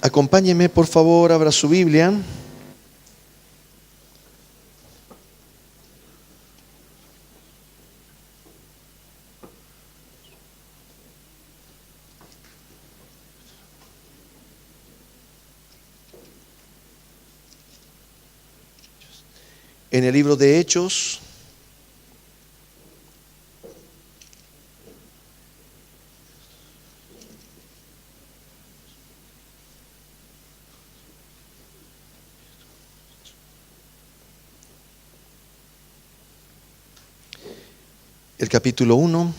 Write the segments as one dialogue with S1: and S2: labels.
S1: Acompáñeme, por favor, abra su Biblia. En el libro de Hechos, el capítulo 1.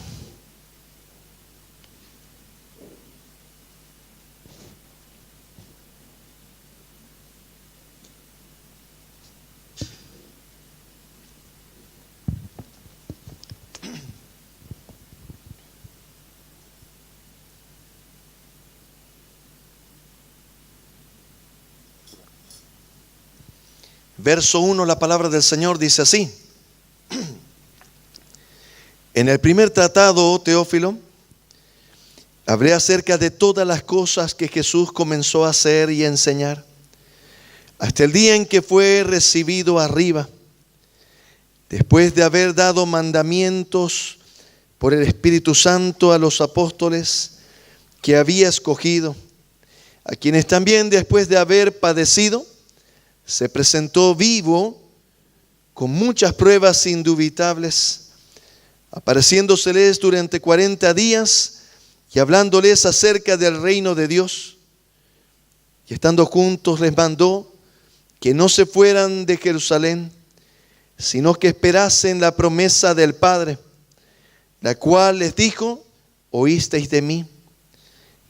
S1: Verso 1, la palabra del Señor dice así: En el primer tratado, Teófilo, hablé acerca de todas las cosas que Jesús comenzó a hacer y a enseñar, hasta el día en que fue recibido arriba, después de haber dado mandamientos por el Espíritu Santo a los apóstoles que había escogido, a quienes también después de haber padecido, se presentó vivo con muchas pruebas indubitables, apareciéndoseles durante 40 días y hablándoles acerca del reino de Dios. Y estando juntos les mandó que no se fueran de Jerusalén, sino que esperasen la promesa del Padre, la cual les dijo: oísteis de mí,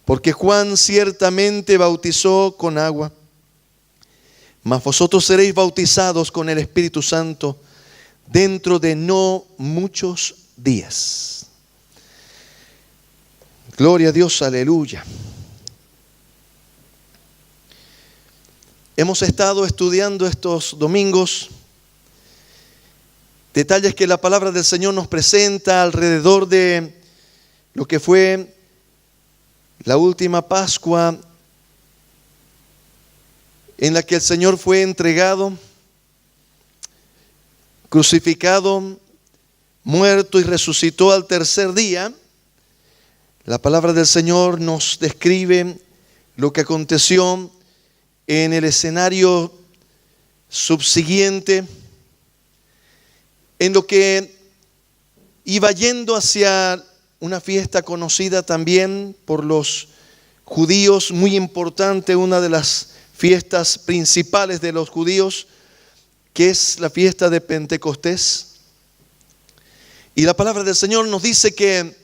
S1: porque Juan ciertamente bautizó con agua, mas vosotros seréis bautizados con el Espíritu Santo dentro de no muchos días. Gloria a Dios, aleluya. Hemos estado estudiando estos domingos detalles que la palabra del Señor nos presenta alrededor de lo que fue la última Pascua, en la que el Señor fue entregado, crucificado, muerto y resucitó al tercer día. La palabra del Señor nos describe lo que aconteció en el escenario subsiguiente, en lo que iba yendo hacia una fiesta conocida también por los judíos, muy importante, una de las fiestas principales de los judíos, que es la fiesta de Pentecostés. Y la palabra del Señor nos dice que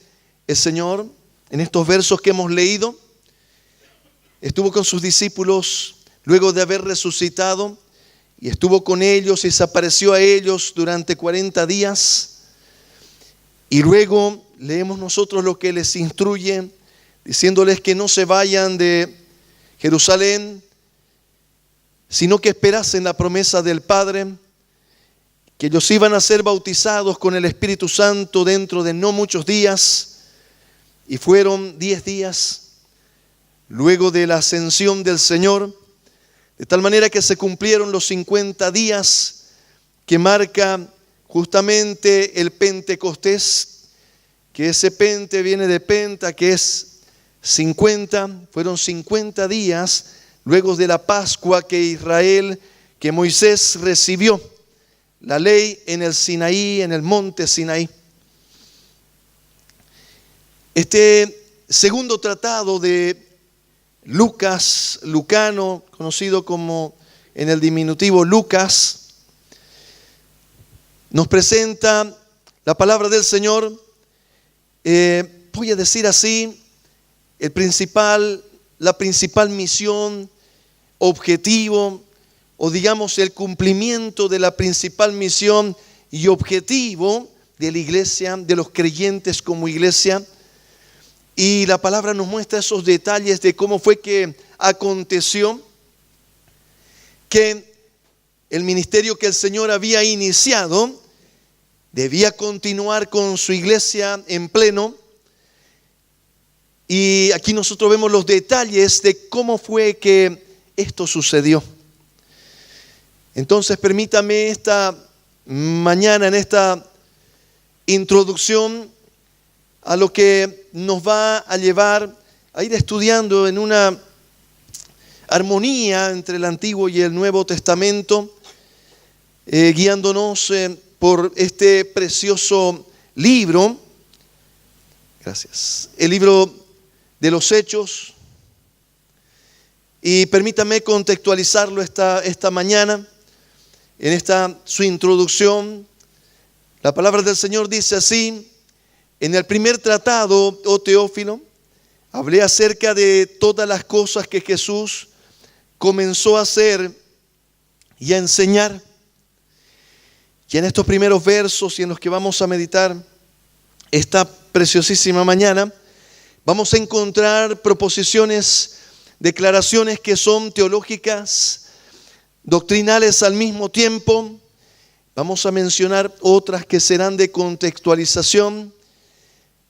S1: el Señor, en estos versos que hemos leído, estuvo con sus discípulos luego de haber resucitado, y estuvo con ellos y se apareció a ellos durante 40 días. Y luego leemos nosotros lo que les instruye, diciéndoles que no se vayan de Jerusalén, sino que esperasen la promesa del Padre, que ellos iban a ser bautizados con el Espíritu Santo dentro de no muchos días. Y fueron 10 días luego de la ascensión del Señor, de tal manera que se cumplieron los 50 días que marca justamente el Pentecostés, que ese pente viene de penta, que es 50, fueron 50 días luego de la Pascua que Moisés recibió la ley en el Sinaí, en el monte Sinaí. Este segundo tratado de Lucano, conocido como en el diminutivo Lucas, nos presenta la palabra del Señor. Voy a decir así, la principal misión, objetivo, o digamos el cumplimiento de la principal misión y objetivo de la iglesia, de los creyentes como iglesia. Y la palabra nos muestra esos detalles de cómo fue que aconteció que el ministerio que el Señor había iniciado debía continuar con su iglesia en pleno, Y aquí nosotros vemos los detalles de cómo fue que esto sucedió. Entonces permítame esta mañana, en esta introducción a lo que nos va a llevar a ir estudiando en una armonía entre el Antiguo y el Nuevo Testamento, guiándonos por este precioso libro. Gracias. El libro de los Hechos. Y permítame contextualizarlo esta mañana, en esta su introducción. La palabra del Señor dice así: en el primer tratado, oh Teófilo, hablé acerca de todas las cosas que Jesús comenzó a hacer y a enseñar. Y en estos primeros versos y en los que vamos a meditar esta preciosísima mañana, vamos a encontrar proposiciones, declaraciones que son teológicas, doctrinales al mismo tiempo. Vamos a mencionar otras que serán de contextualización.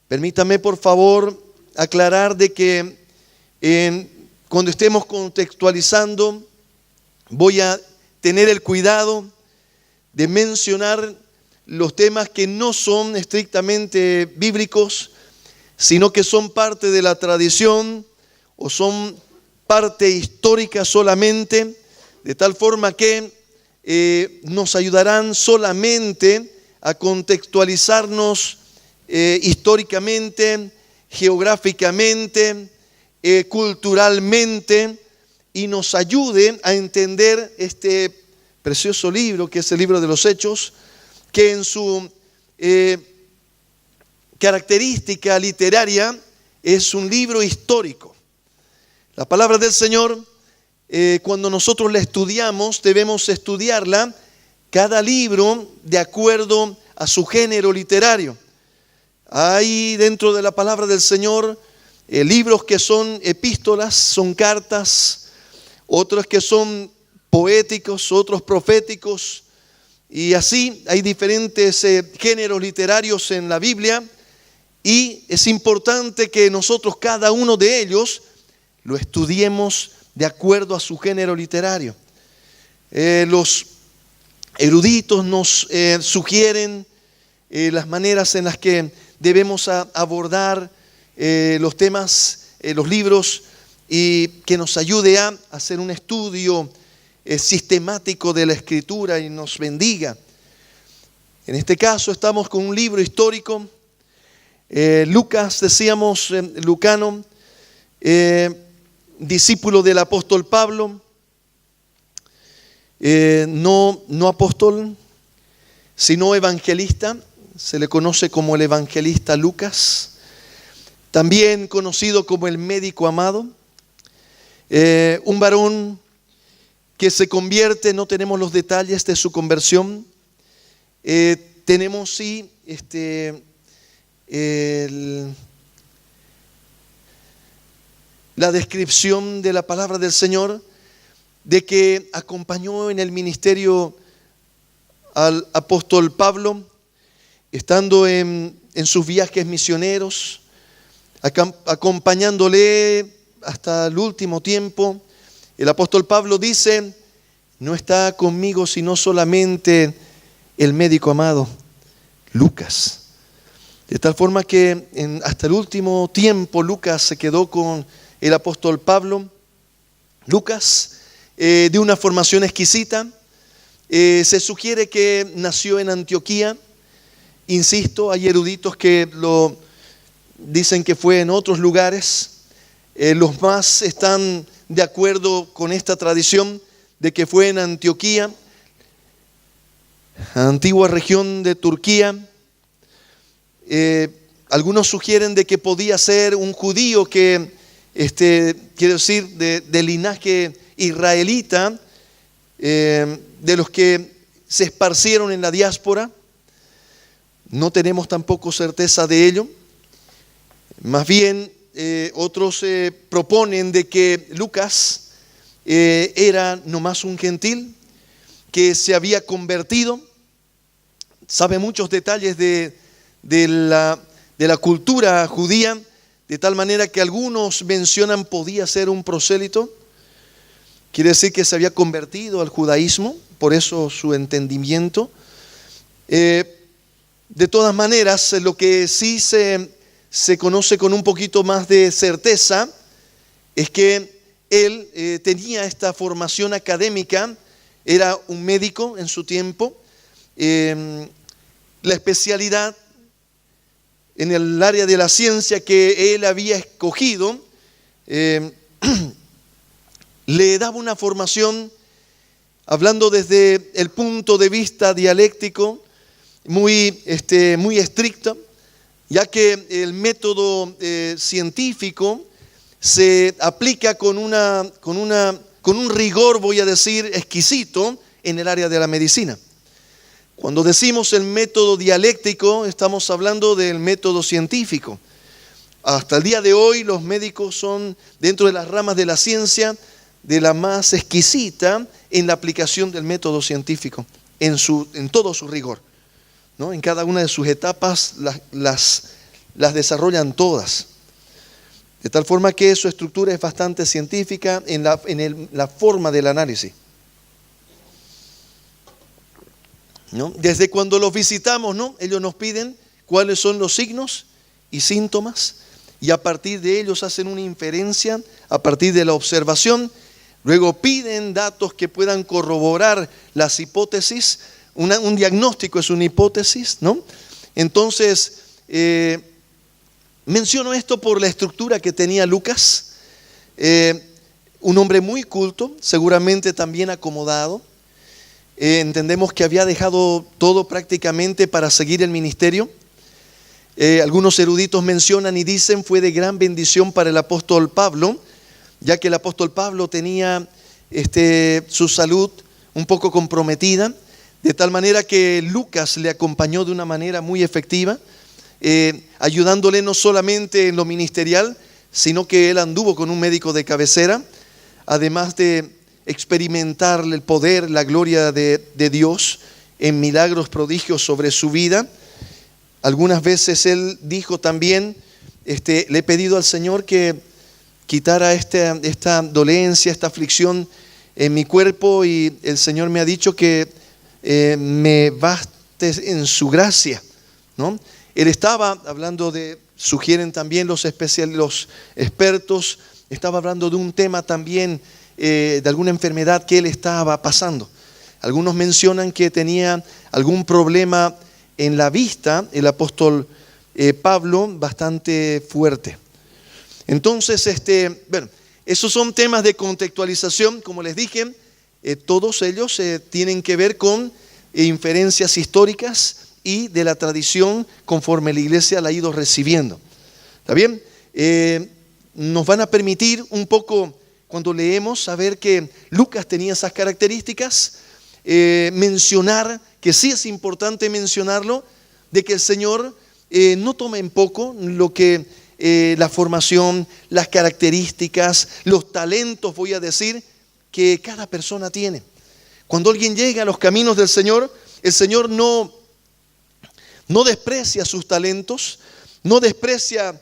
S1: Permítame, por favor, aclarar de que cuando estemos contextualizando, voy a tener el cuidado de mencionar los temas que no son estrictamente bíblicos, sino que son parte de la tradición o son parte histórica solamente, de tal forma que nos ayudarán solamente a contextualizarnos históricamente, geográficamente, culturalmente, y nos ayude a entender este precioso libro que es el libro de los Hechos, que en su característica literaria es un libro histórico. La palabra del Señor, cuando nosotros la estudiamos, debemos estudiarla cada libro de acuerdo a su género literario. Hay dentro de la palabra del Señor libros que son epístolas, son cartas, otros que son poéticos, otros proféticos, y así hay diferentes géneros literarios en la Biblia, y es importante que nosotros cada uno de ellos lo estudiemos de acuerdo a su género literario. Los eruditos nos sugieren las maneras en las que debemos abordar los temas, los libros, y que nos ayude a hacer un estudio sistemático de la Escritura y nos bendiga. En este caso estamos con un libro histórico. Lucas, decíamos, lucano, discípulo del apóstol Pablo, no apóstol, sino evangelista. Se le conoce como el evangelista Lucas, también conocido como el médico amado. Un varón que se convierte, no tenemos los detalles de su conversión. Tenemos sí la descripción de la palabra del Señor, de que acompañó en el ministerio al apóstol Pablo, estando en sus viajes misioneros, acompañándole hasta el último tiempo. El apóstol Pablo dice: no está conmigo sino solamente el médico amado, Lucas. De tal forma que hasta el último tiempo Lucas se quedó con el apóstol Pablo. Lucas, de una formación exquisita, se sugiere que nació en Antioquía. Insisto, hay eruditos que lo dicen que fue en otros lugares. Los más están de acuerdo con esta tradición de que fue en Antioquía, antigua región de Turquía. Algunos sugieren de que podía ser un judío que, quiero decir, de linaje israelita, de los que se esparcieron en la diáspora. No tenemos tampoco certeza de ello. Más bien, otros proponen de que Lucas era nomás un gentil que se había convertido. Sabe muchos detalles de la cultura judía, de tal manera que algunos mencionan podía ser un prosélito. Quiere decir que se había convertido al judaísmo, por eso su entendimiento. De todas maneras, lo que sí se conoce con un poquito más de certeza es que él tenía esta formación académica, era un médico en su tiempo. La especialidad en el área de la ciencia que él había escogido le daba una formación, hablando desde el punto de vista dialéctico, muy estricta, ya que el método científico se aplica con un rigor, voy a decir, exquisito en el área de la medicina. Cuando decimos el método dialéctico, estamos hablando del método científico. Hasta el día de hoy los médicos son, dentro de las ramas de la ciencia, de la más exquisita en la aplicación del método científico, en todo su rigor, ¿no? En cada una de sus etapas las desarrollan todas. De tal forma que su estructura es bastante científica en la forma del análisis, ¿no? Desde cuando los visitamos, ¿no? Ellos nos piden cuáles son los signos y síntomas, y a partir de ellos hacen una inferencia a partir de la observación. Luego piden datos que puedan corroborar las hipótesis. Un diagnóstico es una hipótesis, ¿no? Entonces, menciono esto por la estructura que tenía Lucas, un hombre muy culto, seguramente también acomodado. Entendemos que había dejado todo prácticamente para seguir el ministerio. Algunos eruditos mencionan y dicen fue de gran bendición para el apóstol Pablo, ya que el apóstol Pablo tenía su salud un poco comprometida, de tal manera que Lucas le acompañó de una manera muy efectiva, ayudándole no solamente en lo ministerial, sino que él anduvo con un médico de cabecera, además de experimentar el poder, la gloria de Dios en milagros, prodigios sobre su vida. Algunas veces él dijo también, le he pedido al Señor que quitara esta dolencia, esta aflicción en mi cuerpo, y el Señor me ha dicho que me baste en su gracia, ¿no? Él estaba hablando sugieren también los expertos, estaba hablando de un tema también, de alguna enfermedad que él estaba pasando. Algunos mencionan que tenía algún problema en la vista, el apóstol Pablo, bastante fuerte. Entonces, esos son temas de contextualización, como les dije, todos ellos tienen que ver con inferencias históricas y de la tradición conforme la iglesia la ha ido recibiendo. ¿Está bien? Nos van a permitir un poco, cuando leemos, saber que Lucas tenía esas características, mencionar, que sí es importante mencionarlo, de que el Señor no toma en poco lo que la formación, las características, los talentos, voy a decir, que cada persona tiene. Cuando alguien llega a los caminos del Señor, el Señor no desprecia sus talentos, no desprecia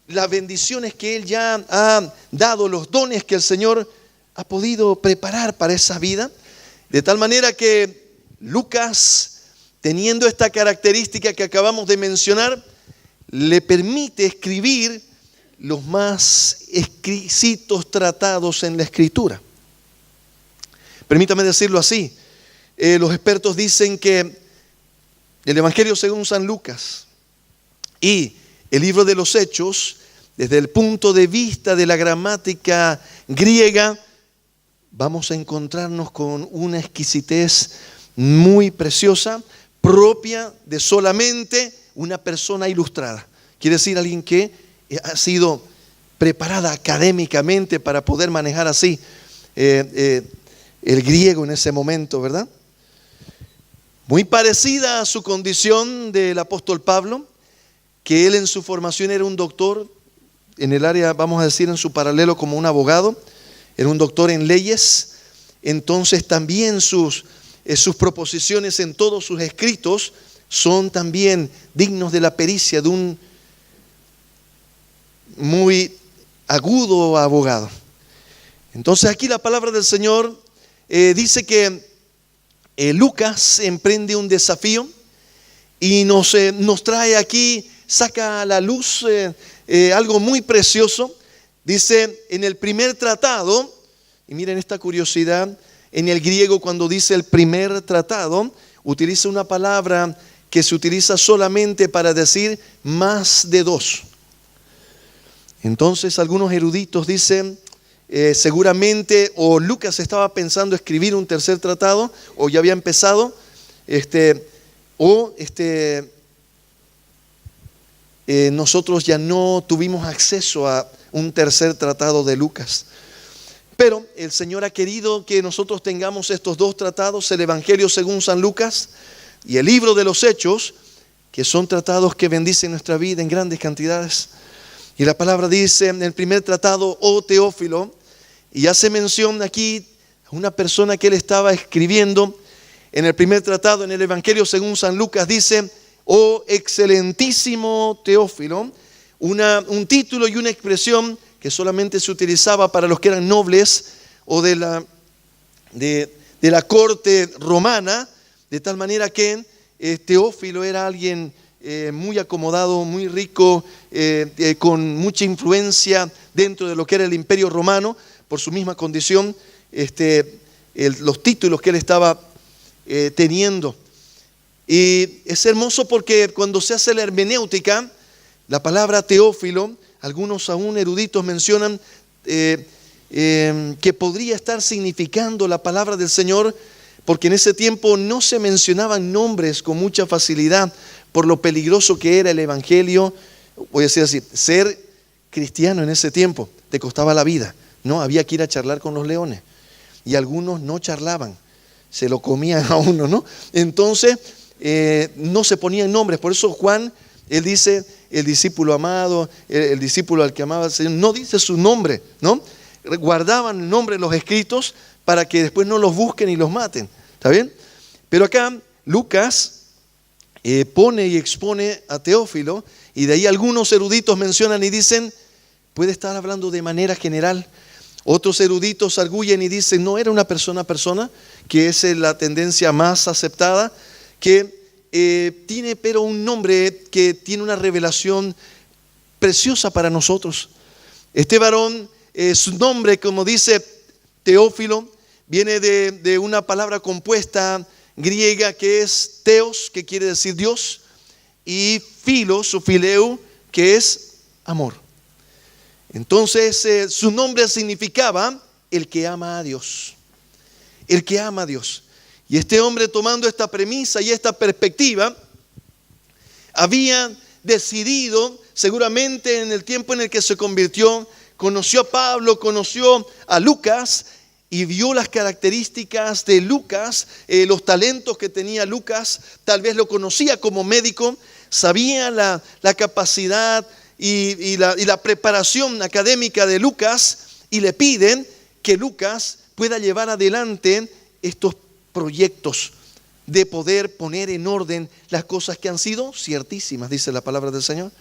S1: las bendiciones que Él ya ha dado, los dones que el Señor ha podido preparar para esa vida. De tal manera que Lucas, teniendo esta característica que acabamos de mencionar, le permite escribir los más exquisitos tratados en la Escritura. Permítame decirlo así. Los expertos dicen que el Evangelio según San Lucas y el libro de los Hechos, desde el punto de vista de la gramática griega, vamos a encontrarnos con una exquisitez muy preciosa, propia de solamente una persona ilustrada. Quiere decir alguien que ha sido preparada académicamente para poder manejar así el griego en ese momento, ¿verdad? Muy parecida a su condición del apóstol Pablo, que él en su formación era un doctor, en el área, vamos a decir, en su paralelo como un abogado, era un doctor en leyes. Entonces también sus proposiciones en todos sus escritos son también dignos de la pericia de un muy agudo abogado. Entonces aquí la palabra del Señor dice que Lucas emprende un desafío y nos trae aquí, saca a la luz algo muy precioso. Dice en el primer tratado, y miren esta curiosidad, en el griego cuando dice el primer tratado, utiliza una palabra que se utiliza solamente para decir más de dos. Entonces algunos eruditos dicen, seguramente o Lucas estaba pensando escribir un tercer tratado, o ya había empezado, nosotros ya no tuvimos acceso a un tercer tratado de Lucas. Pero el Señor ha querido que nosotros tengamos estos dos tratados, el Evangelio según San Lucas y el libro de los Hechos, que son tratados que bendicen nuestra vida en grandes cantidades. Y la palabra dice en el primer tratado, oh Teófilo, y hace mención aquí a una persona que él estaba escribiendo. En el primer tratado, en el Evangelio según San Lucas, dice, oh excelentísimo Teófilo, un título y una expresión que solamente se utilizaba para los que eran nobles o de la corte romana, de tal manera que Teófilo era alguien muy acomodado, muy rico, con mucha influencia dentro de lo que era el imperio romano, por su misma condición, los títulos que él estaba teniendo. Y es hermoso porque cuando se hace la hermenéutica, la palabra Teófilo, algunos aún eruditos mencionan que podría estar significando la palabra del Señor, porque en ese tiempo no se mencionaban nombres con mucha facilidad por lo peligroso que era el evangelio. Voy a decir así, ser cristiano en ese tiempo te costaba la vida, ¿no? Había que ir a charlar con los leones y algunos no charlaban, se lo comían a uno, ¿no? Entonces no se ponían nombres. Por eso Juan, él dice el discípulo amado, el discípulo al que amaba al Señor, no dice su nombre, ¿no? Guardaban el nombre en los escritos para que después no los busquen y los maten, ¿está bien? Pero acá Lucas pone y expone a Teófilo, y de ahí algunos eruditos mencionan y dicen, puede estar hablando de manera general. Otros eruditos arguyen y dicen, no, era una persona, que es la tendencia más aceptada, que tiene pero un nombre que tiene una revelación preciosa para nosotros. Este varón, su nombre, como dice Teófilo, viene de una palabra compuesta griega que es teos, que quiere decir Dios, y filos o fileu, que es amor. Entonces su nombre significaba el que ama a Dios, el que ama a Dios. Y este hombre, tomando esta premisa y esta perspectiva, había decidido, seguramente en el tiempo en el que se convirtió, conoció a Pablo, conoció a Lucas y vio las características de Lucas, los talentos que tenía Lucas. Tal vez lo conocía como médico, sabía la capacidad y la preparación académica de Lucas, y le piden que Lucas pueda llevar adelante estos proyectos de poder poner en orden las cosas que han sido ciertísimas, dice la palabra del Señor.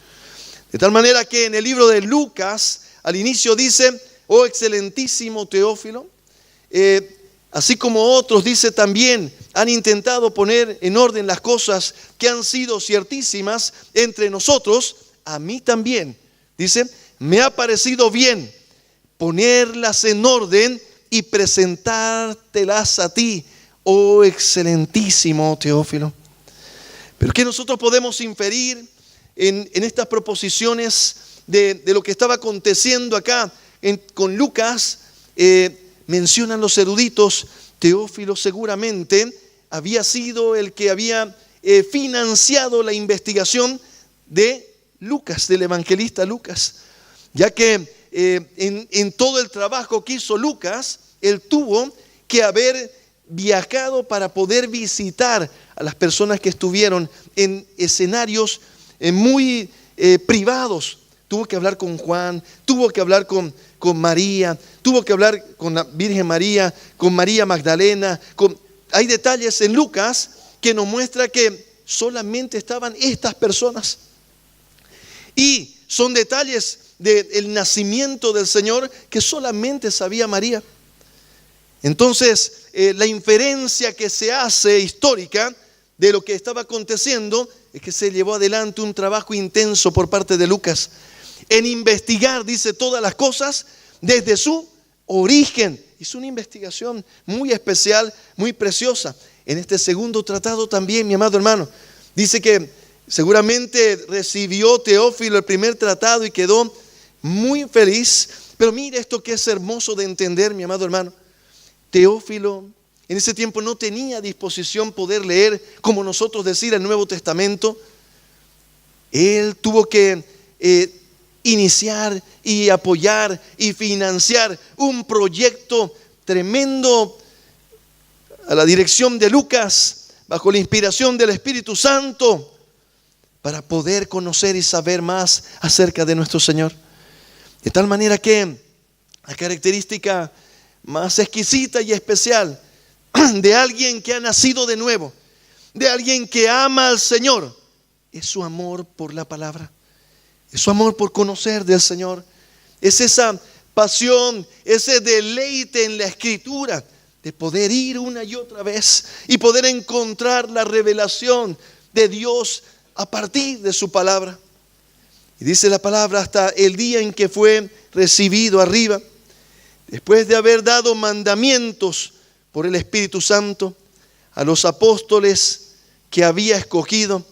S1: De tal manera que en el libro de Lucas, al inicio dice, oh excelentísimo Teófilo, así como otros, dice también, han intentado poner en orden las cosas que han sido ciertísimas entre nosotros, a mí también, dice, me ha parecido bien ponerlas en orden y presentártelas a ti, oh excelentísimo Teófilo. Pero ¿qué nosotros podemos inferir en estas proposiciones de lo que estaba aconteciendo acá con Lucas? Mencionan los eruditos, Teófilo seguramente había sido el que había financiado la investigación de Lucas, del evangelista Lucas, ya que en todo el trabajo que hizo Lucas, él tuvo que haber viajado para poder visitar a las personas que estuvieron en escenarios muy privados. Tuvo que hablar con Juan, tuvo que hablar con María, tuvo que hablar con la Virgen María, con María Magdalena. Hay detalles en Lucas que nos muestra que solamente estaban estas personas. Y son detalles del nacimiento del Señor que solamente sabía María. Entonces, la inferencia que se hace histórica de lo que estaba aconteciendo es que se llevó adelante un trabajo intenso por parte de Lucas en investigar, dice, todas las cosas desde su origen. Hizo una investigación muy especial, muy preciosa. En este segundo tratado también, mi amado hermano, dice que seguramente recibió Teófilo el primer tratado y quedó muy feliz. Pero mire esto que es hermoso de entender, mi amado hermano. Teófilo en ese tiempo no tenía a disposición poder leer, como nosotros decir, el Nuevo Testamento. Él tuvo que iniciar y apoyar y financiar un proyecto tremendo a la dirección de Lucas, bajo la inspiración del Espíritu Santo, para poder conocer y saber más acerca de nuestro Señor. De tal manera que la característica más exquisita y especial de alguien que ha nacido de nuevo, de alguien que ama al Señor, es su amor por la palabra, es su amor por conocer del Señor, es esa pasión, ese deleite en la Escritura, de poder ir una y otra vez y poder encontrar la revelación de Dios a partir de su palabra. Y dice la palabra, hasta el día en que fue recibido arriba, después de haber dado mandamientos por el Espíritu Santo a los apóstoles que había escogido,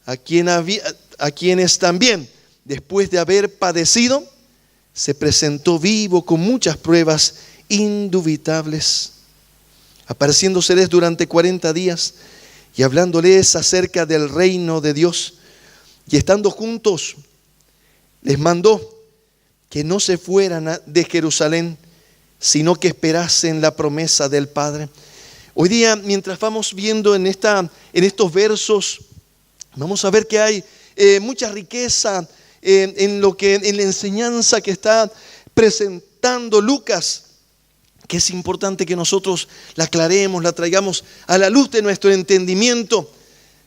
S1: a quienes también, después de haber padecido, se presentó vivo con muchas pruebas indubitables, apareciéndoseles durante 40 días y hablándoles acerca del reino de Dios. Y estando juntos, les mandó que no se fueran de Jerusalén, sino que esperasen la promesa del Padre. Hoy día, mientras vamos viendo en estos versos, vamos a ver que hay mucha riqueza en la enseñanza que está presentando Lucas, que es importante que nosotros la aclaremos, la traigamos a la luz de nuestro entendimiento.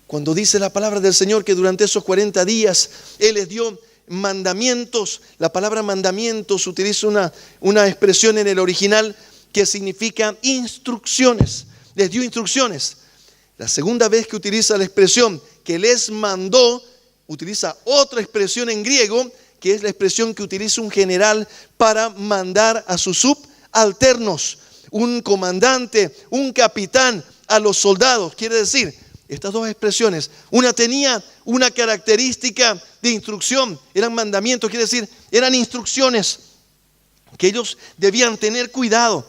S1: Cuando dice la palabra del Señor que durante esos 40 días Él les dio mandamientos, la palabra mandamientos utiliza una expresión en el original que significa instrucciones. Les dio instrucciones. La segunda vez que utiliza la expresión que les mandó, utiliza otra expresión en griego, que es la expresión que utiliza un general para mandar a sus subalternos, un comandante, un capitán a los soldados. Quiere decir, estas dos expresiones, una tenía una característica de instrucción, eran mandamientos, quiere decir, eran instrucciones que ellos debían tener cuidado.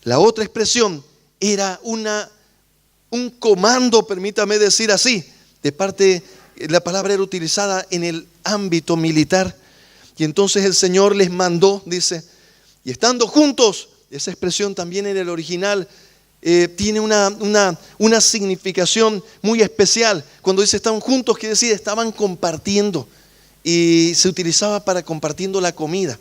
S1: La otra expresión era un comando, permítame decir así, de parte, la palabra era utilizada en el ámbito militar. Y entonces el Señor les mandó, dice, y estando juntos, esa expresión también en el original tiene una significación muy especial. Cuando dice estaban juntos, quiere decir estaban compartiendo, y se utilizaba para compartiendo la comida.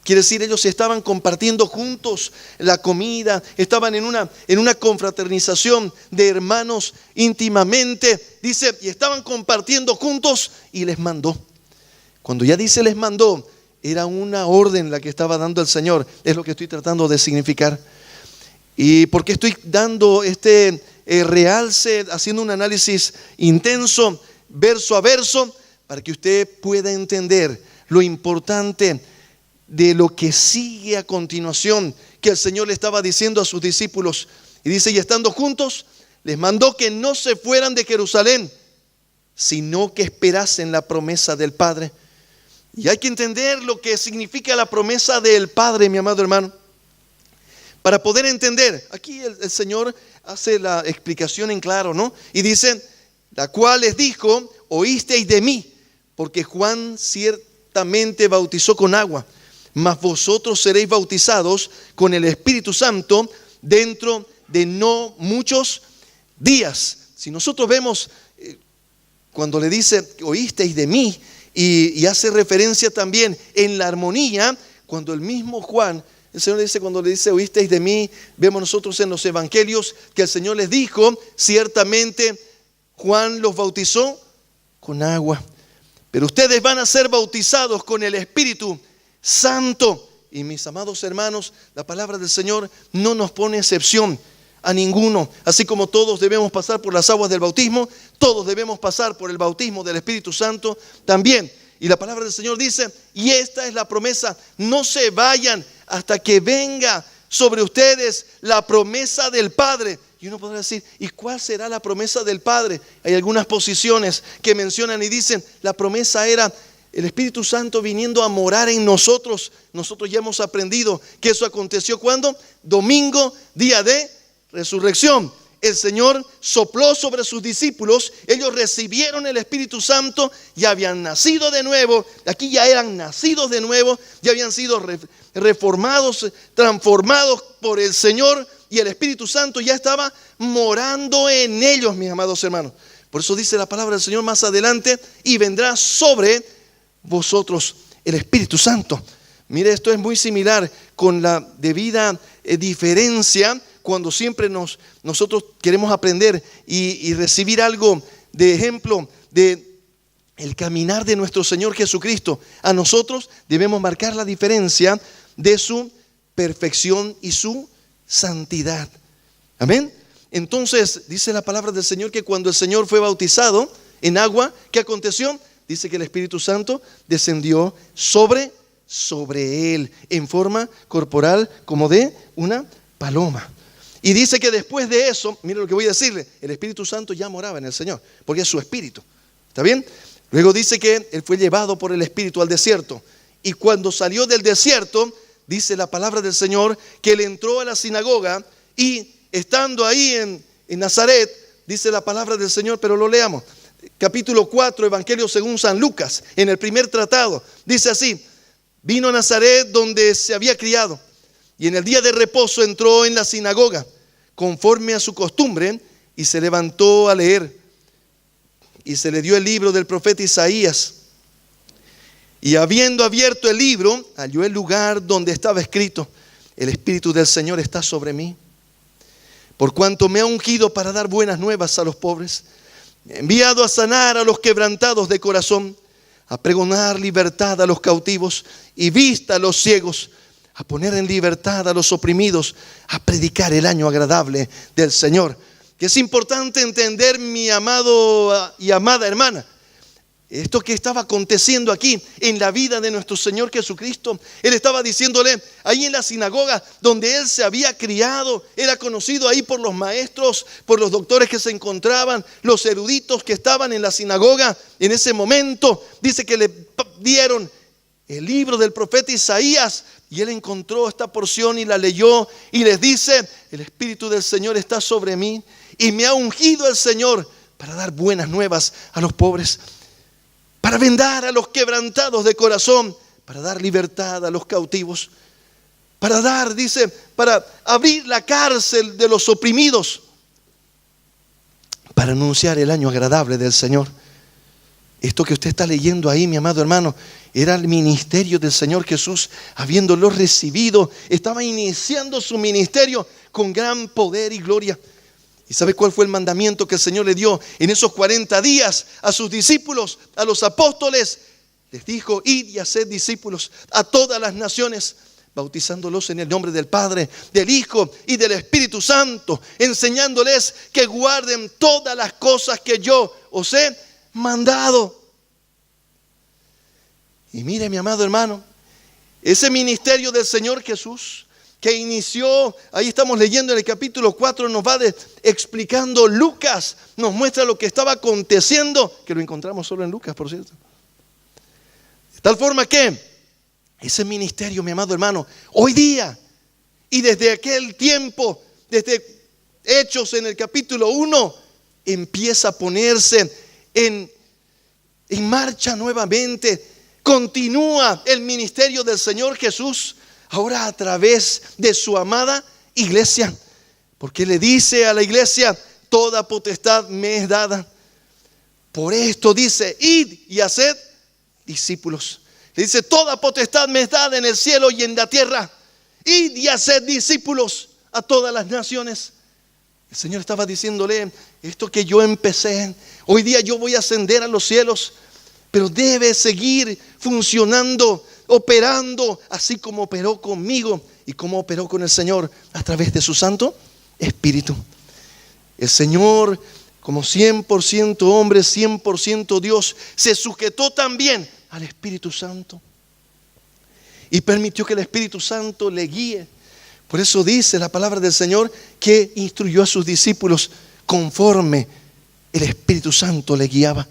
S1: Quiere decir, ellos estaban compartiendo juntos la comida, estaban en una confraternización de hermanos íntimamente. Dice, y estaban compartiendo juntos y les mandó. Cuando ya dice les mandó, era una orden la que estaba dando el Señor. Es lo que estoy tratando de significar. ¿Y por qué estoy dando este realce, haciendo un análisis intenso, verso a verso? Para que usted pueda entender lo importante de lo que sigue a continuación, que el Señor le estaba diciendo a sus discípulos. Y dice, y estando juntos, les mandó que no se fueran de Jerusalén, sino que esperasen la promesa del Padre. Y hay que entender lo que significa la promesa del Padre, mi amado hermano. Para poder entender, aquí el Señor hace la explicación en claro, ¿no? Y dice, la cual les dijo, oísteis de mí, porque Juan ciertamente bautizó con agua, mas vosotros seréis bautizados con el Espíritu Santo dentro de no muchos días. Si nosotros vemos, cuando le dice, oísteis de mí, y hace referencia también en la armonía, cuando el mismo Juan, el Señor dice, cuando le dice, oísteis de mí, vemos nosotros en los evangelios que el Señor les dijo, ciertamente Juan los bautizó con agua. Pero ustedes van a ser bautizados con el Espíritu Santo. Y mis amados hermanos, la palabra del Señor no nos pone excepción a ninguno. Así como todos debemos pasar por las aguas del bautismo, todos debemos pasar por el bautismo del Espíritu Santo también. Y la palabra del Señor dice, y esta es la promesa, no se vayan hasta que venga sobre ustedes la promesa del Padre. Y uno podrá decir, ¿y cuál será la promesa del Padre? Hay algunas posiciones que mencionan y dicen, la promesa era el Espíritu Santo viniendo a morar en nosotros. Nosotros ya hemos aprendido que eso aconteció ¿cuándo? Domingo, día de resurrección. El Señor sopló sobre sus discípulos, ellos recibieron el Espíritu Santo y habían nacido de nuevo. Aquí ya eran nacidos de nuevo, ya habían sido reformados, transformados por el Señor, y el Espíritu Santo ya estaba morando en ellos, mis amados hermanos. Por eso dice la palabra del Señor más adelante, y vendrá sobre vosotros el Espíritu Santo. Mire, esto es muy similar con la debida diferencia cuando siempre nosotros queremos aprender y recibir algo de ejemplo de el caminar de nuestro Señor Jesucristo. A nosotros debemos marcar la diferencia de su perfección y su santidad. Amén. Entonces dice la palabra del Señor que cuando el Señor fue bautizado en agua, ¿qué aconteció? Dice que el Espíritu Santo descendió sobre él en forma corporal como de una paloma. Y dice que después de eso, mire lo que voy a decirle, el Espíritu Santo ya moraba en el Señor, porque es su Espíritu. ¿Está bien? Luego dice que él fue llevado por el Espíritu al desierto. Y cuando salió del desierto, dice la palabra del Señor, que él entró a la sinagoga y estando ahí en Nazaret, dice la palabra del Señor, pero lo leamos. Capítulo 4, Evangelio según San Lucas, en el primer tratado, dice así, vino a Nazaret donde se había criado. Y en el día de reposo entró en la sinagoga, conforme a su costumbre, y se levantó a leer. Y se le dio el libro del profeta Isaías. Y habiendo abierto el libro, halló el lugar donde estaba escrito, el Espíritu del Señor está sobre mí, por cuanto me ha ungido para dar buenas nuevas a los pobres. Me ha enviado a sanar a los quebrantados de corazón, a pregonar libertad a los cautivos y vista a los ciegos, a poner en libertad a los oprimidos, a predicar el año agradable del Señor. Que es importante entender, mi amado y amada hermana, esto que estaba aconteciendo aquí en la vida de nuestro Señor Jesucristo. Él estaba diciéndole ahí en la sinagoga donde él se había criado, era conocido ahí por los maestros, por los doctores que se encontraban, los eruditos que estaban en la sinagoga en ese momento. Dice que le dieron el libro del profeta Isaías y él encontró esta porción y la leyó y les dice, el Espíritu del Señor está sobre mí y me ha ungido el Señor para dar buenas nuevas a los pobres, para vendar a los quebrantados de corazón, para dar libertad a los cautivos, para dar, dice, para abrir la cárcel de los oprimidos, para anunciar el año agradable del Señor. Esto que usted está leyendo ahí, mi amado hermano, era el ministerio del Señor Jesús, habiéndolo recibido, estaba iniciando su ministerio con gran poder y gloria. ¿Y sabe cuál fue el mandamiento que el Señor le dio en esos 40 días a sus discípulos, a los apóstoles? Les dijo, id y haced discípulos a todas las naciones, bautizándolos en el nombre del Padre, del Hijo y del Espíritu Santo, enseñándoles que guarden todas las cosas que yo os he mandado. Y mire, mi amado hermano, ese ministerio del Señor Jesús que inició, ahí estamos leyendo en el capítulo 4, nos va explicando Lucas, nos muestra lo que estaba aconteciendo, que lo encontramos solo en Lucas, por cierto. De tal forma que ese ministerio, mi amado hermano, hoy día y desde aquel tiempo, desde Hechos en el capítulo 1, empieza a ponerse en marcha nuevamente. Continúa el ministerio del Señor Jesús, ahora a través de su amada iglesia, porque le dice a la iglesia, toda potestad me es dada. Por esto dice, id y haced discípulos. Le dice, toda potestad me es dada en el cielo y en la tierra. Id y haced discípulos a todas las naciones. El Señor estaba diciéndole, esto que yo empecé, hoy día yo voy a ascender a los cielos. pero debe seguir funcionando, operando, así como operó conmigo y como operó con el Señor a través de su Santo Espíritu. El Señor, como 100% hombre, 100% Dios, se sujetó también al Espíritu Santo y permitió que el Espíritu Santo le guíe. Por eso dice la palabra del Señor que instruyó a sus discípulos conforme el Espíritu Santo le guiaba.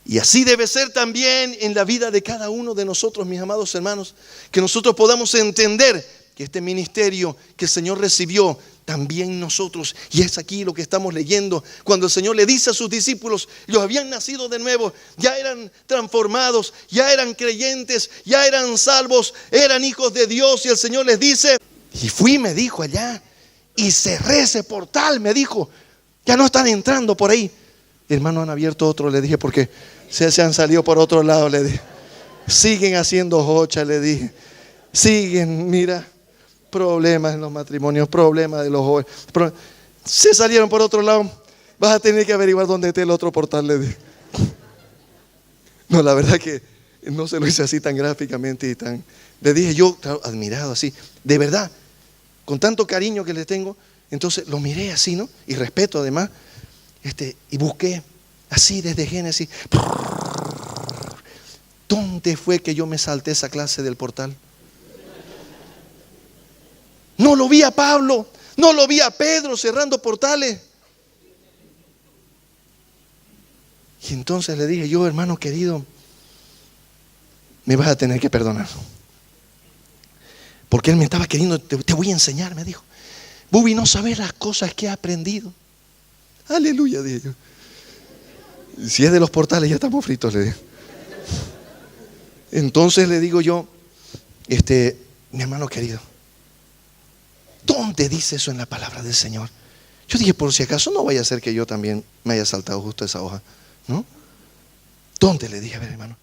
S1: Y así debe ser también en la vida de cada uno de nosotros, mis amados hermanos, que nosotros podamos entender que este ministerio que el Señor recibió, también nosotros, y es aquí lo que estamos leyendo, cuando el Señor le dice a sus discípulos, ellos habían nacido de nuevo, ya eran transformados, ya eran creyentes, ya eran salvos, eran hijos de Dios, y el Señor les dice, y fui, me dijo allá, y cerré ese portal, me dijo, ya no están entrando por ahí. Hermano, han abierto otro, le dije, porque se han salido por otro lado, le dije. Siguen haciendo jocha, le dije. Siguen, mira, problemas en los matrimonios, problemas de los jóvenes. Se salieron por otro lado. Vas a tener que averiguar dónde está el otro portal, le dije. No, la verdad que no se lo hice así tan gráficamente y tan... Le dije yo, claro, admirado así, de verdad, con tanto cariño que le tengo. Entonces lo miré así, ¿no? Y respeto además. Y busqué así desde Génesis. ¿Dónde fue que yo me salté esa clase del portal? No lo vi a Pablo, no lo vi a Pedro cerrando portales. Y entonces le dije yo, hermano querido, me vas a tener que perdonar. Porque él me estaba queriendo, te voy a enseñar, me dijo. Bubi, no sabes las cosas que he aprendido. Aleluya, dije yo. Si es de los portales, ya estamos fritos, le digo. Entonces le digo yo, mi hermano querido, ¿dónde dice eso en la palabra del Señor? Yo dije, por si acaso no vaya a ser que yo también me haya saltado justo esa hoja, ¿no? ¿Dónde? Le dije, a ver, hermano.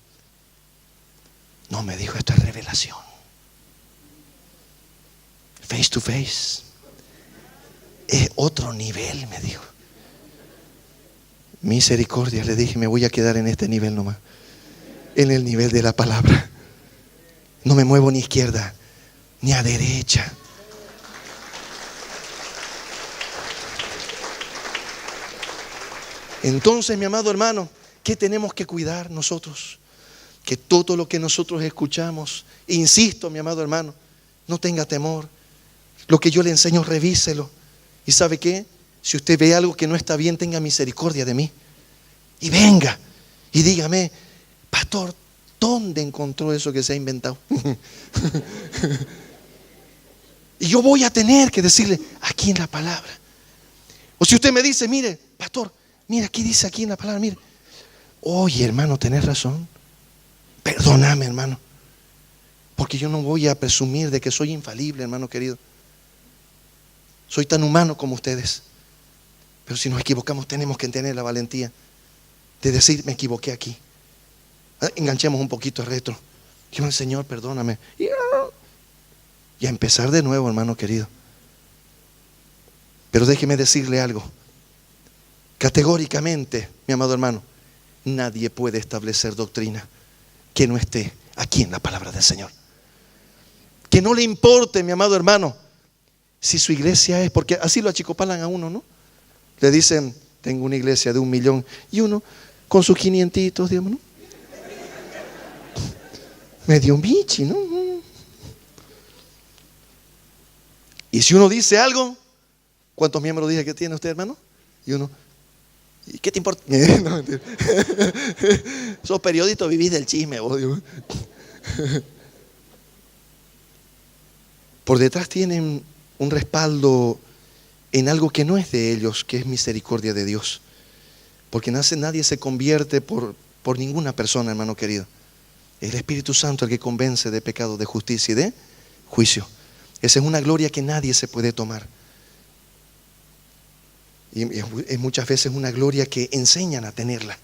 S1: No, me dijo, esto es revelación. Face to face. Es otro nivel, me dijo. Misericordia, le dije, me voy a quedar en este nivel nomás. En el nivel de la palabra. No me muevo ni a izquierda ni a derecha. Entonces, mi amado hermano, ¿qué tenemos que cuidar nosotros? Que todo lo que nosotros escuchamos, insisto, mi amado hermano, no tenga temor. Lo que yo le enseño, revíselo. ¿Y sabe qué? Si usted ve algo que no está bien, tenga misericordia de mí. Y venga y dígame, pastor, ¿dónde encontró eso que se ha inventado? Y yo voy a tener que decirle, aquí en la palabra. O si usted me dice, mire, pastor, mira, aquí dice aquí en la palabra, mire. Oye, hermano, tenés razón. Perdóname, hermano. Porque yo no voy a presumir de que soy infalible, hermano querido. Soy tan humano como ustedes. Pero si nos equivocamos, tenemos que tener la valentía de decir, me equivoqué aquí. Enganchemos un poquito el retro. Yo, Señor, perdóname. Y a empezar de nuevo, hermano querido. Pero déjeme decirle algo. Categóricamente, mi amado hermano, nadie puede establecer doctrina que no esté aquí en la palabra del Señor. Que no le importe, mi amado hermano, si su iglesia es, porque así lo achicopalan a uno, ¿no? Le dicen, tengo una iglesia de 1 millón y uno con sus 500, digamos, ¿no? Medio bichi, ¿no? Y si uno dice algo, ¿cuántos miembros dije que tiene usted, hermano? Y uno, ¿y qué te importa? No, mentira. Sos periodista, vivís del chisme, vos, Dios. Por detrás tienen un respaldo en algo que no es de ellos, que es misericordia de Dios. Porque nadie se convierte por ninguna persona, hermano querido. Es el Espíritu Santo el que convence de pecado, de justicia y de juicio. Esa es una gloria que nadie se puede tomar. Y es muchas veces una gloria que enseñan a tenerla,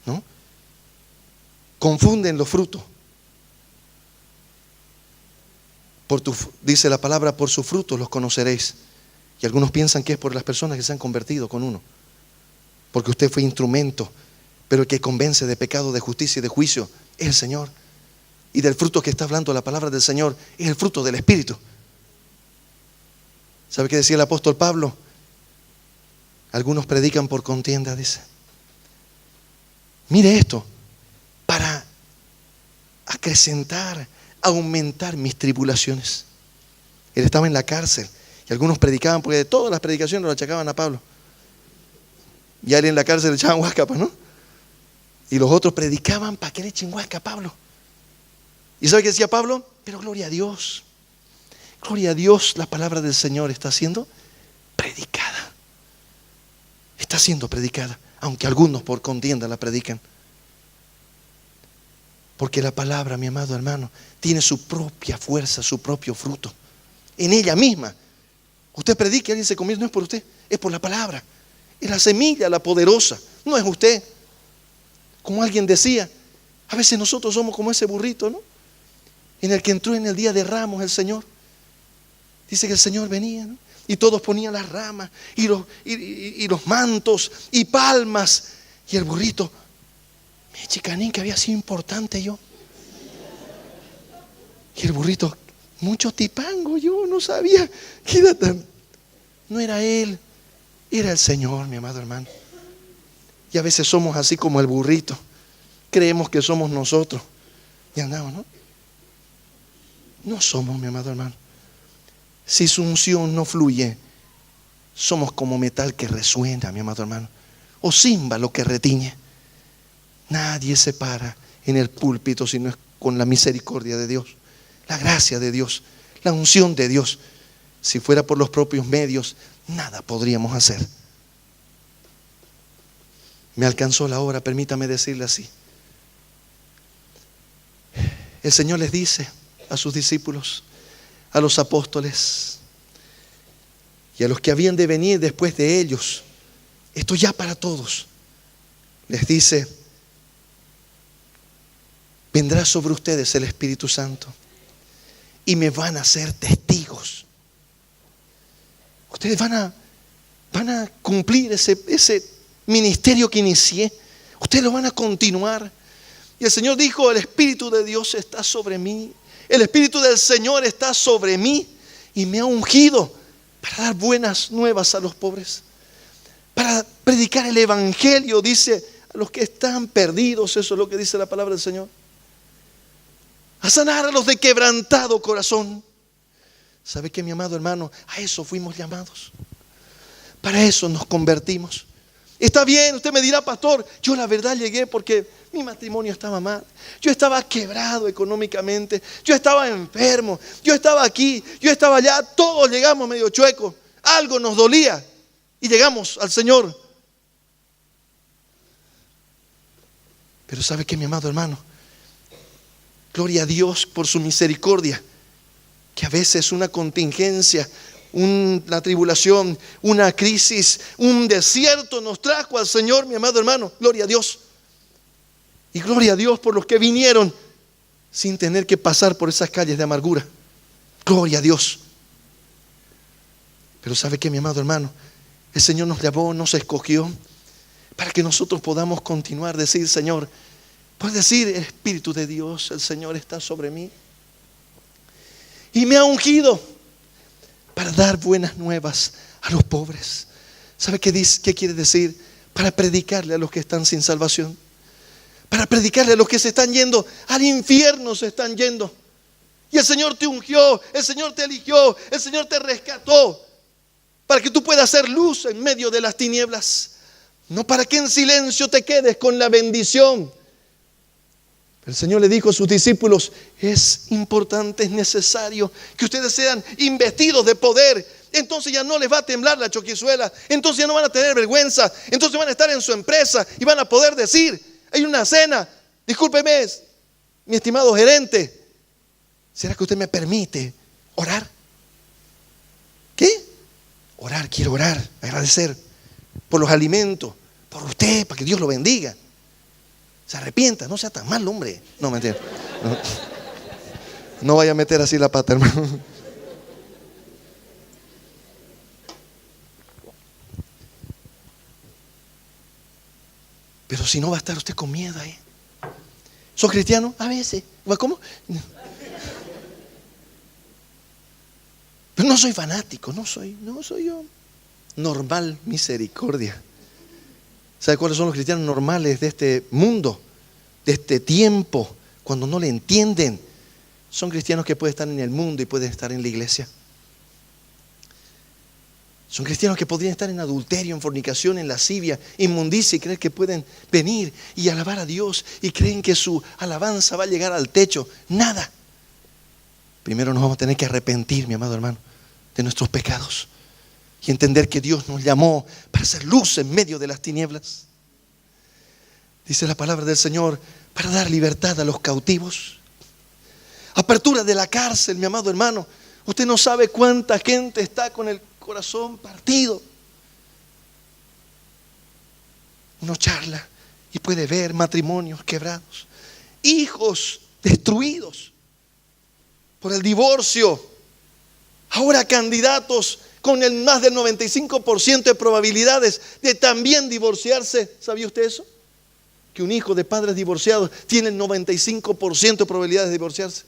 S1: ¿no? Confunden los frutos. Dice la palabra, por sus frutos los conoceréis. Y algunos piensan que es por las personas que se han convertido con uno. Porque usted fue instrumento Pero el que convence de pecado, de justicia y de juicio es el Señor. Y del fruto que está hablando la palabra del Señor es el fruto del Espíritu. ¿Sabe qué decía el apóstol Pablo? Algunos predican por contienda, dice. Mire esto, para acrecentar, aumentar mis tribulaciones. Él estaba en la cárcel y algunos predicaban, porque de todas las predicaciones lo achacaban a Pablo. Y a él en la cárcel le echaban huascapa, ¿no? Y los otros predicaban para que le echen huasca a Pablo. ¿Y sabe qué decía Pablo? Pero gloria a Dios. Gloria a Dios, la palabra del Señor está siendo predicada. Está siendo predicada, aunque algunos por contienda la predican. Porque la palabra, mi amado hermano, tiene su propia fuerza, su propio fruto. En ella misma. Usted predica y alguien se convierte, no es por usted, es por la palabra. Es la semilla, la poderosa, no es usted. Como alguien decía, a veces nosotros somos como ese burrito, ¿no? En el que entró en el día de Ramos el Señor. Dice que el Señor venía, ¿no? Y todos ponían las ramas y los mantos y palmas. Y el burrito, mi chicanín, que había sido importante yo. Y el burrito, mucho tipango, yo no sabía que era tan. No era él, era el Señor, mi amado hermano. Y a veces somos así como el burrito. Creemos que somos nosotros. Y andamos, ¿no? No somos, mi amado hermano. Si su unción no fluye, somos como metal que resuena, mi amado hermano. O címbalo que retiñe. Nadie se para en el púlpito si no es con la misericordia de Dios, la gracia de Dios, la unción de Dios. Si fuera por los propios medios, nada podríamos hacer. Me alcanzó la hora, permítame decirle así. El Señor les dice a sus discípulos, a los apóstoles y a los que habían de venir después de ellos, esto ya para todos, les dice: vendrá sobre ustedes el Espíritu Santo y me van a ser testigos. Ustedes van a cumplir ese ministerio que inicié. Ustedes lo van a continuar. Y el Señor dijo: el Espíritu de Dios está sobre mí. El Espíritu del Señor está sobre mí y me ha ungido para dar buenas nuevas a los pobres, para predicar el Evangelio, dice, a los que están perdidos. Eso es lo que dice la palabra del Señor. A sanar a los de quebrantado corazón. ¿Sabe qué, mi amado hermano? A eso fuimos llamados. Para eso nos convertimos. Está bien, usted me dirá: pastor, yo la verdad llegué porque mi matrimonio estaba mal. Yo estaba quebrado económicamente. Yo estaba enfermo. Yo estaba aquí. Yo estaba allá. Todos llegamos medio chuecos. Algo nos dolía. Y llegamos al Señor. Pero ¿sabe qué, mi amado hermano? Gloria a Dios por su misericordia. Que a veces una contingencia, una tribulación, una crisis, un desierto nos trajo al Señor, mi amado hermano. Gloria a Dios. Y gloria a Dios por los que vinieron sin tener que pasar por esas calles de amargura. Gloria a Dios. Pero ¿sabe qué, mi amado hermano? El Señor nos llamó, nos escogió para que nosotros podamos continuar, decir: Señor, puedes decir: el Espíritu de Dios, el Señor está sobre mí y me ha ungido para dar buenas nuevas a los pobres. ¿Sabe qué dice? ¿Qué quiere decir? Para predicarle a los que están sin salvación. Para predicarle a los que se están yendo al infierno, se están yendo. Y el Señor te ungió, el Señor te eligió, el Señor te rescató para que tú puedas ser luz en medio de las tinieblas. No para que en silencio te quedes con la bendición. El Señor le dijo a sus discípulos: es importante, es necesario que ustedes sean investidos de poder. Entonces ya no les va a temblar la choquizuela. Entonces ya no van a tener vergüenza. Entonces van a estar en su empresa y van a poder decir: hay una cena, discúlpeme, mi estimado gerente, ¿será que usted me permite orar? ¿Qué? Orar, quiero orar, agradecer por los alimentos, por usted, para que Dios lo bendiga. Se arrepienta, no sea tan mal, hombre. No, mentira. No vaya a meter así la pata, hermano. Pero Pero si no, va a estar usted con miedo ahí. ¿Sos cristiano? A veces. ¿Cómo? Pero no soy fanático, no soy yo. Normal, misericordia. ¿Sabe cuáles son los cristianos normales de este mundo, de este tiempo, cuando no le entienden? Son cristianos que pueden estar en el mundo y pueden estar en la iglesia. Son cristianos que podrían estar en adulterio, en fornicación, en lascivia, inmundicia, y creen que pueden venir y alabar a Dios y creen que su alabanza va a llegar al techo. Nada. Primero nos vamos a tener que arrepentir, mi amado hermano, de nuestros pecados y entender que Dios nos llamó para hacer luz en medio de las tinieblas. Dice la palabra del Señor, para dar libertad a los cautivos. Apertura de la cárcel, mi amado hermano. Usted no sabe cuánta gente está con el corazón partido. Uno charla y puede ver matrimonios quebrados, hijos destruidos por el divorcio, ahora candidatos con el más del 95% de probabilidades de también divorciarse. ¿Sabía usted eso? Que un hijo de padres divorciados tiene el 95% de probabilidades de divorciarse.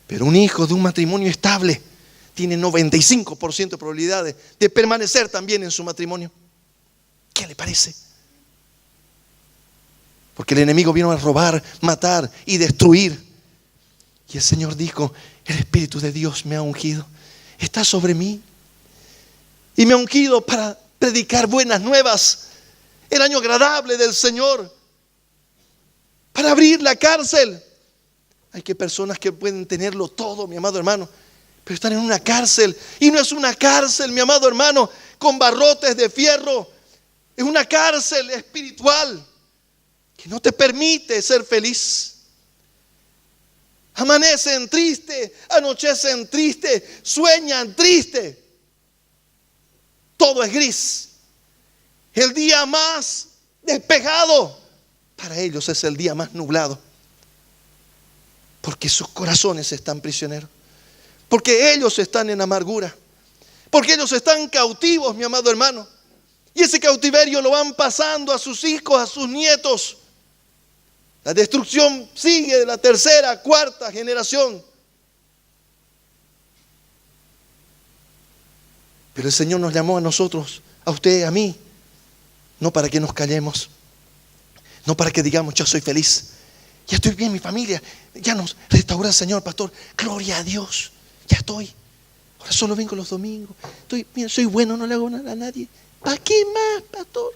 S1: Pero un hijo de un matrimonio estable tiene 95% de probabilidades de permanecer también en su matrimonio. ¿Qué le parece? Porque el enemigo vino a robar, matar y destruir. Y el Señor dijo, el Espíritu de Dios me ha ungido, está sobre mí. Y me ha ungido para predicar buenas nuevas, el año agradable del Señor, para abrir la cárcel. Hay que personas que pueden tenerlo todo, mi amado hermano, pero están en una cárcel. Y no es una cárcel, mi amado hermano, con barrotes de fierro. Es una cárcel espiritual que no te permite ser feliz. Amanecen triste, anochecen triste, sueñan triste. Todo es gris. El día más despejado para ellos es el día más nublado. Porque sus corazones están prisioneros. Porque ellos están en amargura. Porque ellos están cautivos, mi amado hermano. Y ese cautiverio lo van pasando a sus hijos, a sus nietos. La destrucción sigue de la tercera, cuarta generación. Pero el Señor nos llamó a nosotros, a usted, a mí, no para que nos callemos, no para que digamos yo soy feliz, ya estoy bien, mi familia, ya nos restauró el Señor, pastor, gloria a Dios, ya estoy. Ahora solo vengo los domingos, mira, soy bueno, no le hago nada a nadie. ¿Para qué más, pastor?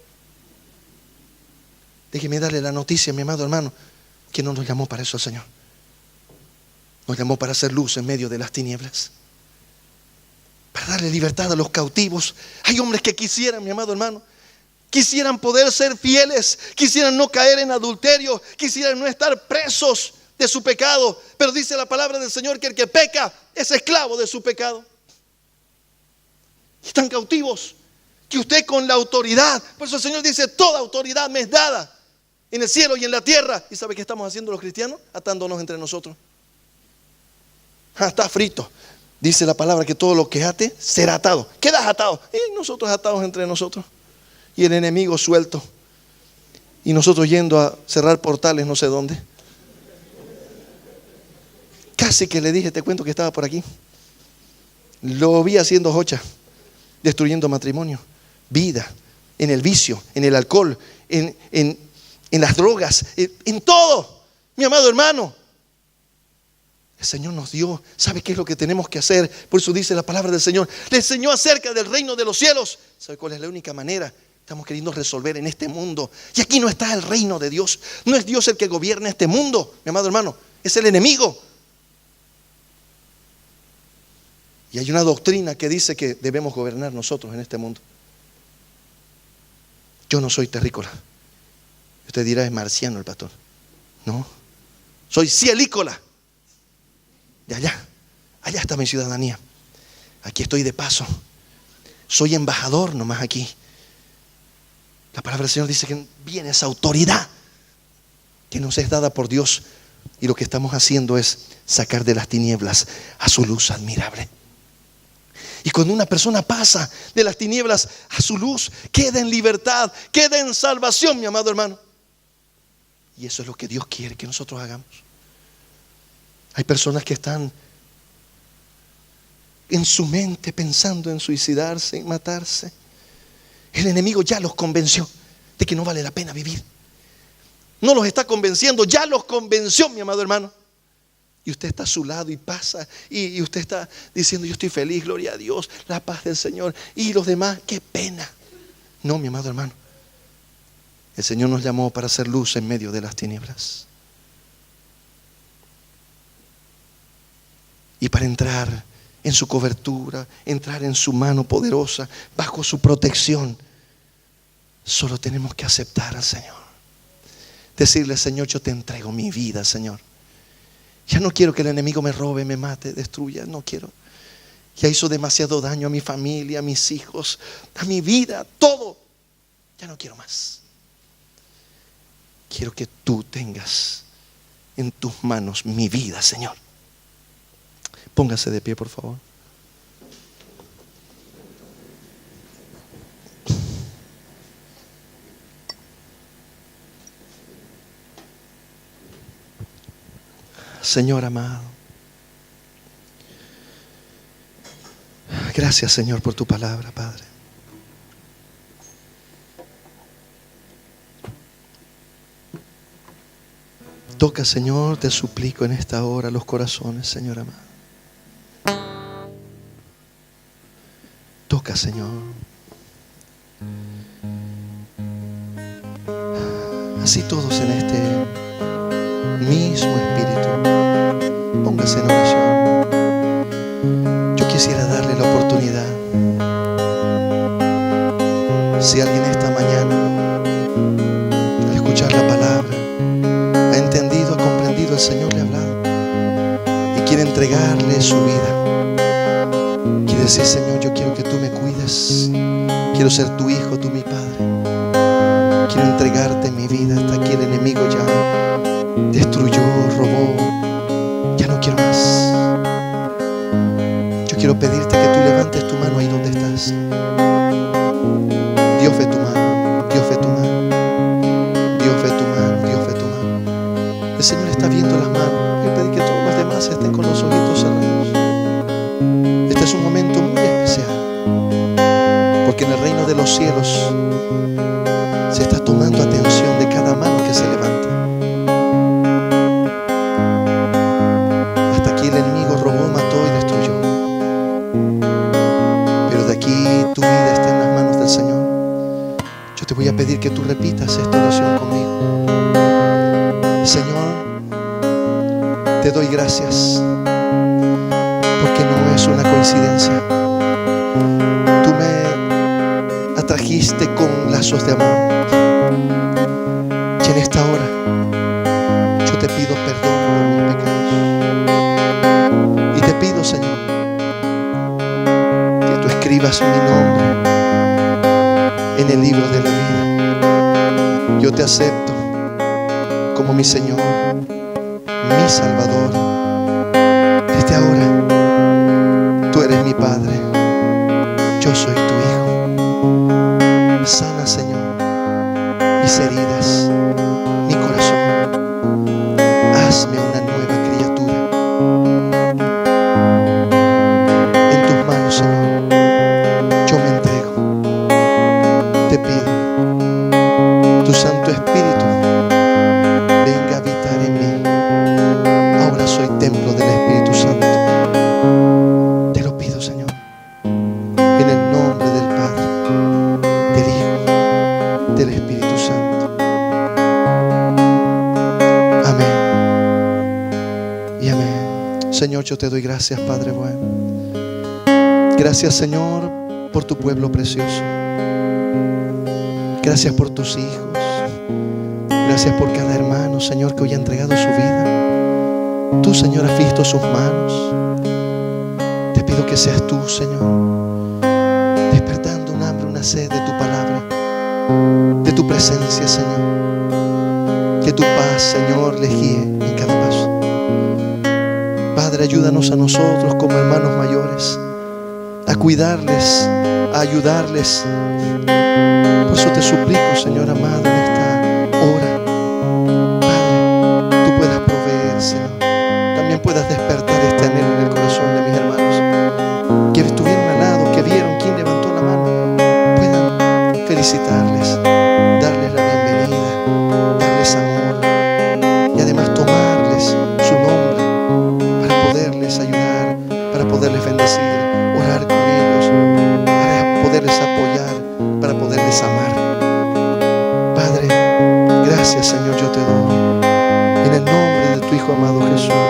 S1: Déjeme darle la noticia, mi amado hermano, que no nos llamó para eso el Señor. Nos llamó para hacer luz en medio de las tinieblas, para darle libertad a los cautivos. Hay hombres que quisieran, mi amado hermano, quisieran poder ser fieles, quisieran no caer en adulterio, quisieran no estar presos de su pecado. Pero dice la palabra del Señor que el que peca es esclavo de su pecado. Están cautivos. Que usted con la autoridad, por eso el Señor dice, toda autoridad me es dada en el cielo y en la tierra. ¿Y sabe qué estamos haciendo los cristianos? Atándonos entre nosotros. Está frito. Dice la palabra que todo lo que ate será atado. Quedas atado. Y nosotros atados entre nosotros. Y el enemigo suelto. Y nosotros yendo a cerrar portales no sé dónde. Casi que le dije, te cuento que estaba por aquí. Lo vi haciendo jocha, destruyendo matrimonio, vida, en el vicio, en el alcohol, en las drogas, en todo, mi amado hermano. El Señor nos dio, ¿sabe qué es lo que tenemos que hacer? Por eso dice la palabra del Señor, le enseñó acerca del reino de los cielos. ¿Sabe cuál es la única manera? Estamos queriendo resolver en este mundo. Y aquí no está el reino de Dios. No es Dios el que gobierna este mundo, mi amado hermano. Es el enemigo. Y hay una doctrina que dice que debemos gobernar nosotros en este mundo. Yo no soy terrícola. Usted dirá, es marciano el pastor. No, soy cielícola. De allá está mi ciudadanía. Aquí estoy de paso. Soy embajador nomás aquí. La palabra del Señor dice que viene esa autoridad que nos es dada por Dios. Y lo que estamos haciendo es sacar de las tinieblas a su luz admirable. Y cuando una persona pasa de las tinieblas a su luz, queda en libertad, queda en salvación, mi amado hermano. Y eso es lo que Dios quiere que nosotros hagamos. Hay personas que están en su mente pensando en suicidarse, en matarse. El enemigo ya los convenció de que no vale la pena vivir. No los está convenciendo, ya los convenció, mi amado hermano. Y usted está a su lado y pasa y usted está diciendo: yo estoy feliz, gloria a Dios, la paz del Señor. Y los demás, qué pena. No, mi amado hermano. El Señor nos llamó para hacer luz en medio de las tinieblas. Y para entrar en su cobertura, entrar en su mano poderosa, bajo su protección, solo tenemos que aceptar al Señor. Decirle: Señor, yo te entrego mi vida, Señor. Ya no quiero que el enemigo me robe, me mate, destruya. No quiero. Ya hizo demasiado daño a mi familia, a mis hijos, a mi vida, todo. Ya no quiero más. Quiero que tú tengas en tus manos mi vida, Señor. Póngase de pie, por favor. Señor amado, gracias, Señor, por tu palabra, Padre. Toca, Señor, te suplico en esta hora los corazones, Señor amado. Toca, Señor. Así todos en este mismo espíritu, póngase en oración. Yo quisiera darle la oportunidad, si alguien esta mañana, al escuchar la palabra, ha entendido, ha comprendido, el Señor le ha hablado y quiere entregarle su vida, quiere decir: Señor, yo quiero que tú me cuides, quiero ser tu hijo, tú mi Padre, quiero entregarte mi vida. Hasta aquí el enemigo ya destruyó, robó, ya no quiero más. Yo quiero pedirte que tú levantes tu mano ahí donde estás. Dios ve tu mano, Dios ve tu mano, Dios ve tu mano, Dios ve tu mano. El Señor está viendo las manos. Voy a pedir que todos los demás estén con los ojitos cerrados. Este es un momento muy especial, porque en el reino de los cielos se está tomando atención de cada mano que se levanta. El enemigo robó, mató y destruyó, pero de aquí tu vida está en las manos del Señor. Yo te voy a pedir que tú repitas esta oración conmigo. Señor, te doy gracias, porque no es una coincidencia. Tú me atrajiste con lazos de amor, y en esta hora yo te pido perdón por mis pecados. Y te pido, Señor, que tú escribas mi nombre en el libro de la vida. Yo te acepto como mi Señor, mi Salvador. Desde ahora, tú eres mi Padre, yo soy tu Hijo. Sana, Señor, mis heridas, mi corazón. Hazme una nueva criatura. Señor, yo me entrego. Te pido, tu Santo Espíritu venga a habitar en mí. Ahora soy templo del Espíritu Santo. Te lo pido, Señor, en el nombre del Padre, del Hijo, del Espíritu Santo. Amén y amén. Señor, yo te doy gracias, Padre bueno. Gracias, Señor, por tu pueblo precioso. Gracias por tus hijos. Gracias por cada hermano, Señor, que hoy ha entregado su vida. Tú, Señor, has visto sus manos. Te pido que seas tú, Señor, despertando un hambre, una sed de tu palabra, de tu presencia, Señor. Que tu paz, Señor, les guíe en cada paso. Padre, ayúdanos a nosotros como hermanos mayores a cuidarles, a ayudarles. Por eso te suplico, Señor amado, en esta hora, Padre, tú puedas proveer, Señor. También puedas despertar este anhelo en el corazón de mis hermanos que estuvieron al lado, que vieron quién levantó la mano, puedan felicitarles, darles la bienvenida, darles amor y además tomarles su nombre para poderles ayudar, para poderles bendecir, orar con ellos, para poderles apoyar, para poderles amar. Padre, gracias, Señor, yo te doy en el nombre de tu Hijo amado Jesús.